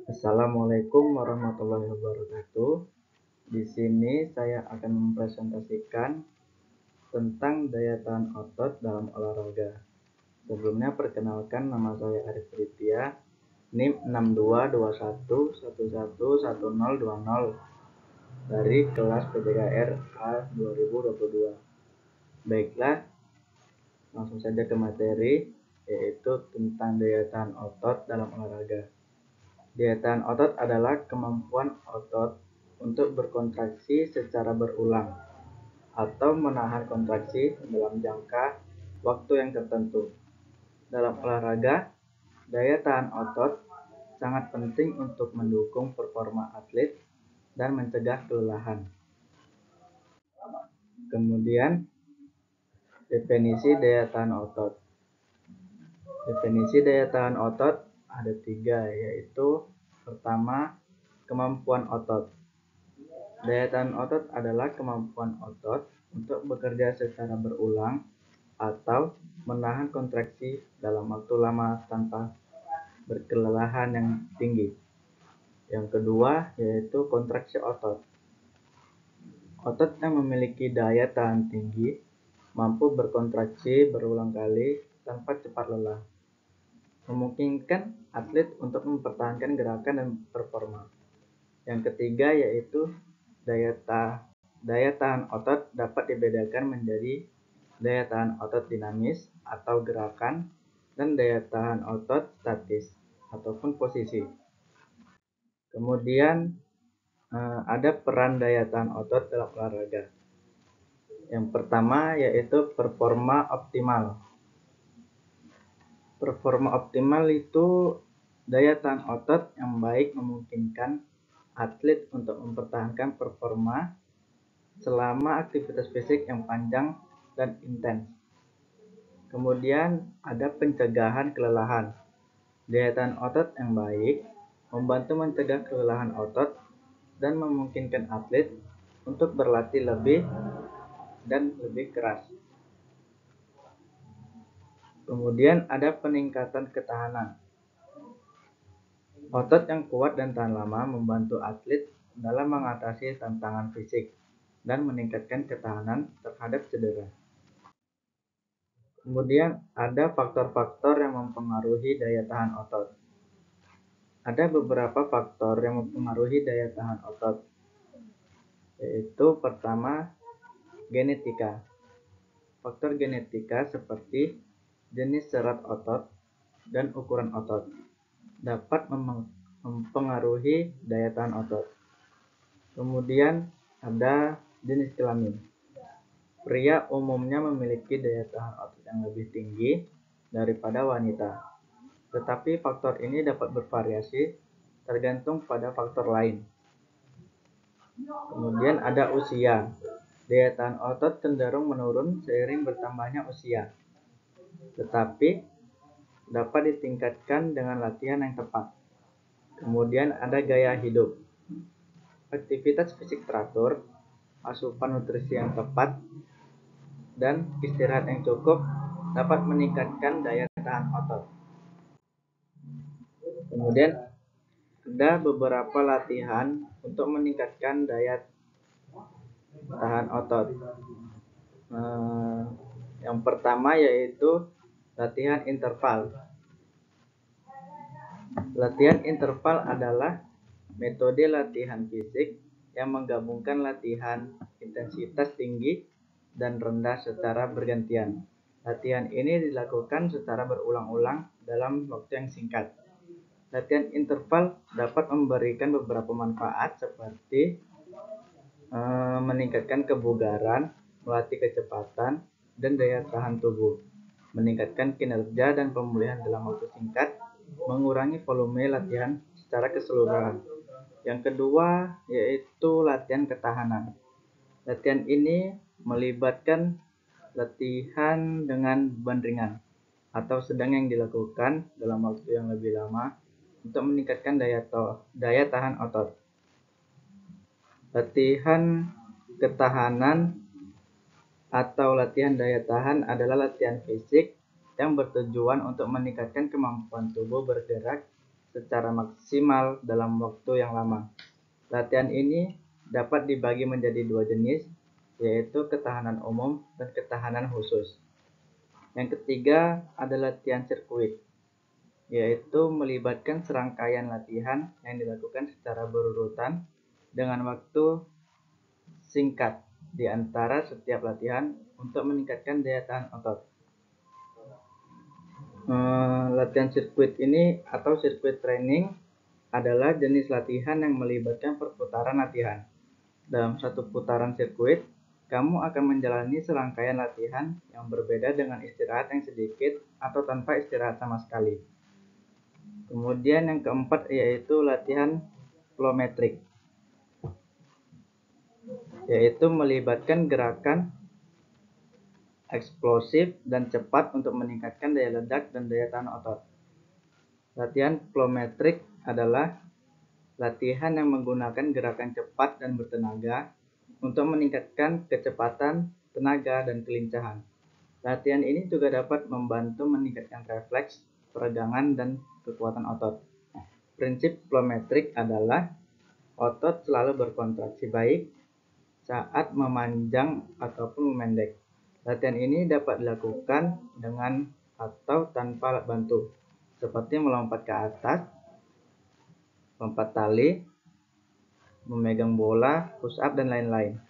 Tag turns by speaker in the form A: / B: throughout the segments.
A: Assalamualaikum warahmatullahi wabarakatuh. Di sini saya akan mempresentasikan tentang daya tahan otot dalam olahraga. Sebelumnya perkenalkan, nama saya Arif Pritya, NIM 6221111020 dari kelas PJKR A 2022. Baiklah, langsung saja ke materi, yaitu tentang daya tahan otot dalam olahraga. Daya tahan otot adalah kemampuan otot untuk berkontraksi secara berulang atau menahan kontraksi dalam jangka waktu yang tertentu. Dalam olahraga, daya tahan otot sangat penting untuk mendukung performa atlet dan mencegah kelelahan. Kemudian, definisi daya tahan otot. Definisi daya tahan otot ada 3, yaitu pertama, kemampuan otot. Daya tahan otot adalah kemampuan otot untuk bekerja secara berulang atau menahan kontraksi dalam waktu lama tanpa berkelelahan yang tinggi. Yang kedua yaitu kontraksi otot. Otot yang memiliki daya tahan tinggi mampu berkontraksi berulang kali tanpa cepat lelah, memungkinkan atlet untuk mempertahankan gerakan dan performa. Yang ketiga yaitu daya tahan otot dapat dibedakan menjadi daya tahan otot dinamis atau gerakan dan daya tahan otot statis ataupun posisi. Kemudian ada peran daya tahan otot dalam olahraga. Yang pertama yaitu performa optimal. Performa optimal itu daya tahan otot yang baik memungkinkan atlet untuk mempertahankan performa selama aktivitas fisik yang panjang dan intens. Kemudian ada pencegahan kelelahan. Daya tahan otot yang baik membantu mencegah kelelahan otot dan memungkinkan atlet untuk berlatih lebih dan lebih keras. Kemudian ada peningkatan ketahanan. Otot yang kuat dan tahan lama membantu atlet dalam mengatasi tantangan fisik dan meningkatkan ketahanan terhadap cedera. Kemudian ada faktor-faktor yang mempengaruhi daya tahan otot. Ada beberapa faktor yang mempengaruhi daya tahan otot, yaitu pertama, genetika. Faktor genetika seperti jenis serat otot dan ukuran otot dapat mempengaruhi daya tahan otot. Kemudian ada jenis kelamin. Pria umumnya memiliki daya tahan otot yang lebih tinggi daripada wanita, tetapi faktor ini dapat bervariasi tergantung pada faktor lain. Kemudian ada usia. Daya tahan otot cenderung menurun seiring bertambahnya usia, tetapi dapat ditingkatkan dengan latihan yang tepat. Kemudian ada gaya hidup. Aktivitas fisik teratur, asupan nutrisi yang tepat, dan istirahat yang cukup dapat meningkatkan daya tahan otot. Kemudian ada beberapa latihan untuk meningkatkan daya tahan otot. Yang pertama yaitu latihan interval. Latihan interval adalah metode latihan fisik yang menggabungkan latihan intensitas tinggi dan rendah secara bergantian. Latihan ini dilakukan secara berulang-ulang dalam waktu yang singkat. Latihan interval dapat memberikan beberapa manfaat seperti meningkatkan kebugaran, melatih kecepatan dan daya tahan tubuh, meningkatkan kinerja dan pemulihan dalam waktu singkat, mengurangi volume latihan secara keseluruhan. Yang kedua yaitu latihan ketahanan. Latihan ini melibatkan latihan dengan beban ringan atau sedang yang dilakukan dalam waktu yang lebih lama untuk meningkatkan daya tahan otot. Latihan ketahanan atau latihan daya tahan adalah latihan fisik yang bertujuan untuk meningkatkan kemampuan tubuh bergerak secara maksimal dalam waktu yang lama. Latihan ini dapat dibagi menjadi dua jenis, yaitu ketahanan umum dan ketahanan khusus. Yang ketiga ada latihan sirkuit, yaitu melibatkan serangkaian latihan yang dilakukan secara berurutan dengan waktu singkat di antara setiap latihan untuk meningkatkan daya tahan otot. Latihan sirkuit ini atau sirkuit training adalah jenis latihan yang melibatkan perputaran latihan. Dalam satu putaran sirkuit, kamu akan menjalani serangkaian latihan yang berbeda dengan istirahat yang sedikit atau tanpa istirahat sama sekali. Kemudian yang keempat yaitu latihan plyometrik, yaitu melibatkan gerakan eksplosif dan cepat untuk meningkatkan daya ledak dan daya tahan otot. Latihan plyometrik adalah latihan yang menggunakan gerakan cepat dan bertenaga untuk meningkatkan kecepatan, tenaga, dan kelincahan. Latihan ini juga dapat membantu meningkatkan refleks, peregangan, dan kekuatan otot. Prinsip plyometrik adalah otot selalu berkontraksi baik saat memanjang ataupun memendek. Latihan ini dapat dilakukan dengan atau tanpa alat bantu, seperti melompat ke atas, lompat tali, memegang bola, push up, dan lain-lain.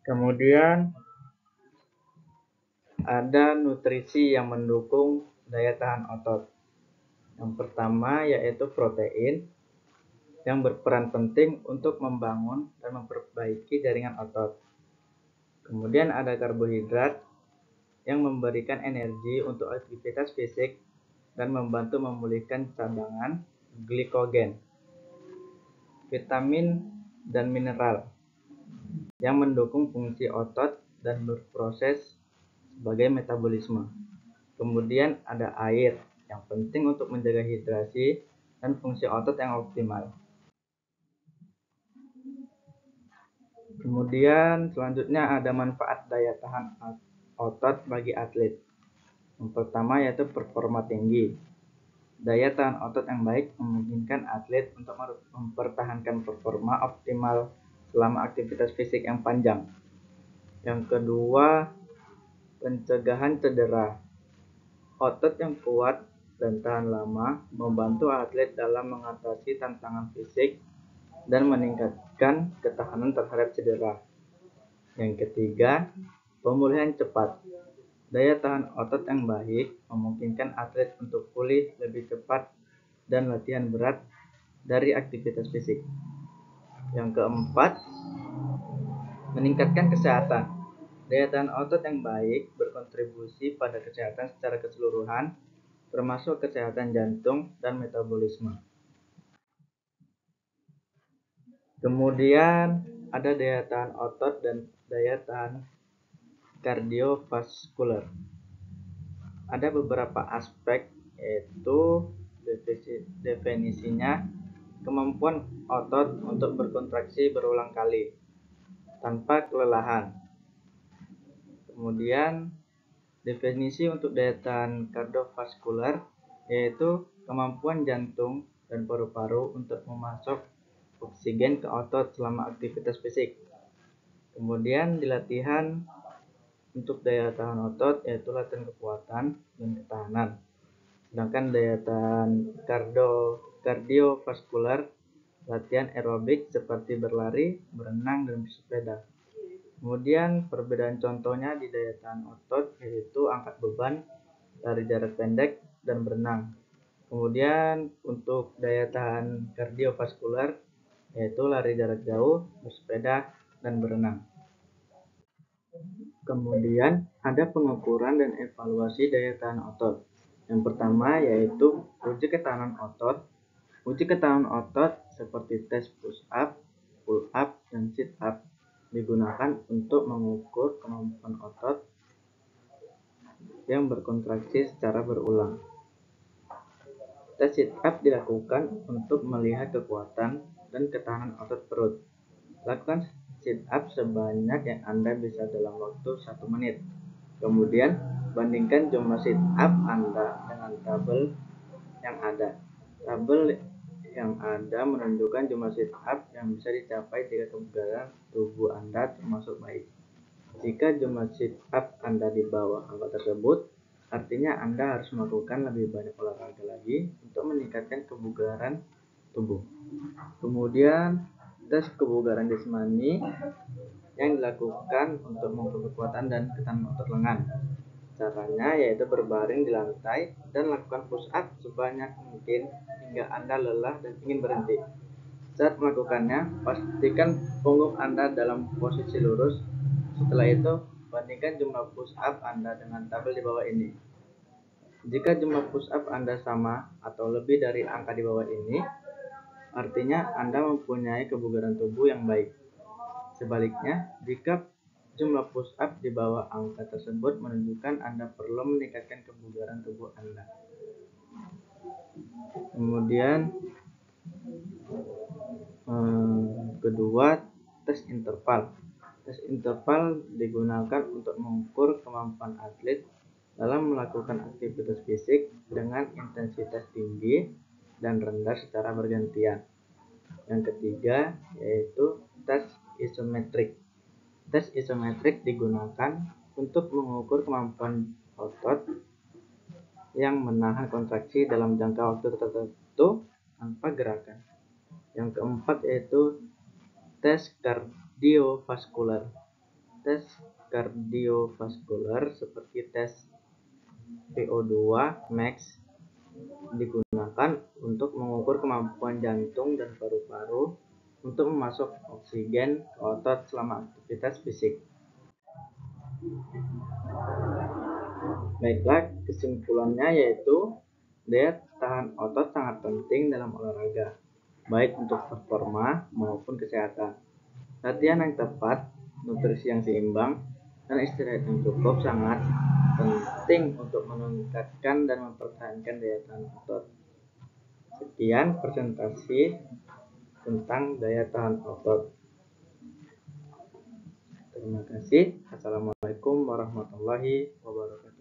A: Kemudian ada nutrisi yang mendukung daya tahan otot. Yang pertama yaitu protein yang berperan penting untuk membangun dan memperbaiki jaringan otot. Kemudian ada karbohidrat yang memberikan energi untuk aktivitas fisik dan membantu memulihkan cadangan glikogen. Vitamin dan mineral yang mendukung fungsi otot dan berproses sebagai metabolisme. Kemudian ada air yang penting untuk menjaga hidrasi dan fungsi otot yang optimal. Kemudian selanjutnya ada manfaat daya tahan otot bagi atlet. Yang pertama yaitu performa tinggi. Daya tahan otot yang baik memungkinkan atlet untuk mempertahankan performa optimal selama aktivitas fisik yang panjang. Yang kedua, pencegahan cedera. Otot yang kuat dan tahan lama membantu atlet dalam mengatasi tantangan fisik dan meningkatkan ketahanan terhadap cedera. Yang ketiga, pemulihan cepat. Daya tahan otot yang baik memungkinkan atlet untuk pulih lebih cepat dan latihan berat dari aktivitas fisik. Yang keempat, meningkatkan kesehatan. Daya tahan otot yang baik berkontribusi pada kesehatan secara keseluruhan, termasuk kesehatan jantung dan metabolisme. Kemudian ada daya tahan otot dan daya tahan kardiovaskuler. Ada beberapa aspek, yaitu definisinya kemampuan otot untuk berkontraksi berulang kali tanpa kelelahan. Kemudian definisi untuk daya tahan kardiovaskuler yaitu kemampuan jantung dan paru-paru untuk memasok oksigen ke otot selama aktivitas fisik. Kemudian di latihan untuk daya tahan otot yaitu latihan kekuatan dan ketahanan. Sedangkan daya tahan kardiovaskuler latihan aerobik seperti berlari, berenang, dan bersepeda. Kemudian perbedaan contohnya di daya tahan otot yaitu angkat beban, lari jarak pendek, dan berenang. Kemudian untuk daya tahan kardiovaskuler yaitu lari jarak jauh, bersepeda, dan berenang. Kemudian ada pengukuran dan evaluasi daya tahan otot. Yang pertama yaitu uji ketahanan otot. Uji ketahanan otot seperti tes push up, pull up, dan sit up digunakan untuk mengukur kemampuan otot yang berkontraksi secara berulang. Tes sit up dilakukan untuk melihat kekuatan dan ketahanan otot perut. Lakukan sit up sebanyak yang Anda bisa dalam waktu 1 menit. Kemudian bandingkan jumlah sit up Anda dengan tabel yang ada. Tabel yang ada menunjukkan jumlah sit up yang bisa dicapai jika kebugaran tubuh Anda termasuk baik. Jika jumlah sit up Anda di bawah angka tersebut, artinya Anda harus melakukan lebih banyak olahraga lagi untuk meningkatkan kebugaran tubuh. Kemudian, tes kebugaran jasmani yang dilakukan untuk mengukur kekuatan dan ketahanan otot lengan. Caranya yaitu berbaring di lantai dan lakukan push up sebanyak mungkin hingga Anda lelah dan ingin berhenti. Saat melakukannya, pastikan punggung Anda dalam posisi lurus. Setelah itu, bandingkan jumlah push up Anda dengan tabel di bawah ini. Jika jumlah push up Anda sama atau lebih dari angka di bawah ini, artinya Anda mempunyai kebugaran tubuh yang baik. Sebaliknya, jika jumlah push up di bawah angka tersebut menunjukkan Anda perlu meningkatkan kebugaran tubuh Anda. Kemudian kedua, tes interval. Tes interval digunakan untuk mengukur kemampuan atlet dalam melakukan aktivitas fisik dengan intensitas tinggi dan rendah secara bergantian. Yang ketiga yaitu tes isometrik. Tes isometrik digunakan untuk mengukur kemampuan otot yang menahan kontraksi dalam jangka waktu tertentu tanpa gerakan. Yang keempat yaitu tes kardiovaskular. Tes kardiovaskular seperti tes VO2 max digunakan untuk mengukur kemampuan jantung dan paru-paru untuk memasok oksigen ke otot selama aktivitas fisik. Baiklah, kesimpulannya yaitu daya tahan otot sangat penting dalam olahraga, baik untuk performa maupun kesehatan. Latihan yang tepat, nutrisi yang seimbang, dan istirahat yang cukup sangat penting untuk meningkatkan dan mempertahankan daya tahan otot. Sekian presentasi tentang daya tahan otot. Terima kasih. Assalamualaikum warahmatullahi wabarakatuh.